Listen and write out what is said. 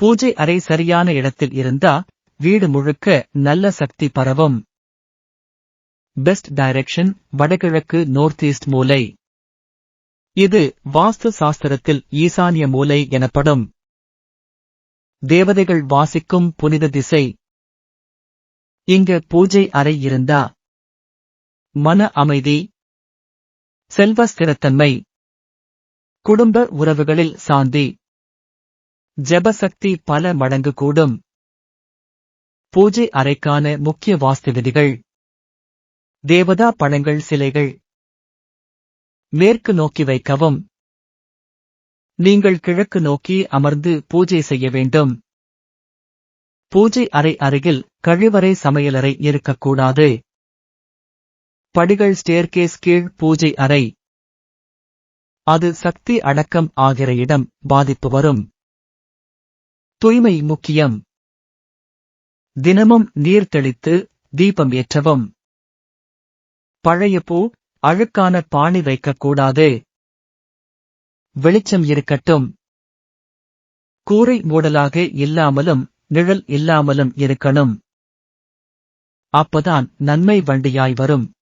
பூஜை அறை சரியான இடத்தில் இருந்தா வீடு முழுக்க நல்ல சக்தி பரவும். பெஸ்ட் டைரக்ஷன் வடகிழக்கு நார்த் ஈஸ்ட் மூலை. இது வாஸ்து சாஸ்திரத்தில் ஈசானிய மூலை எனப்படும். தேவதைகள் வாசிக்கும் புனித திசை. இங்க பூஜை அறை இருந்தா மன அமைதி, செல்வ ஸ்திரத்தன்மை, குடும்ப உறவுகளில் சாந்தி, ஜெபசக்தி பல மடங்கு கூடும். பூஜை அறைக்கான முக்கிய வாஸ்து விதிகள். தேவதா பழங்கள் சிலைகள் மேற்கு நோக்கி வைக்கவும். நீங்கள் கிழக்கு நோக்கி அமர்ந்து பூஜை செய்ய வேண்டும். பூஜை அறை அருகில் கழிவறை சமையலறை இருக்கக்கூடாது. படிகள் ஸ்டேர்கேஸ் கீழ் பூஜை அறை. அது சக்தி அடக்கம் ஆகிற இடம் பாதிப்பு வரும். தூய்மை முக்கியம். தினமும் நீர் தெளித்து தீபம் ஏற்றவும். பழைய பூ, அழுக்கான பாணி வைக்கக்கூடாது. வெளிச்சம் இருக்கட்டும். கூரை மூடலாக இல்லாமலும் நிழல் இல்லாமலும் இருக்கணும். அப்பதான் நன்மை வண்டியாய் வரும்.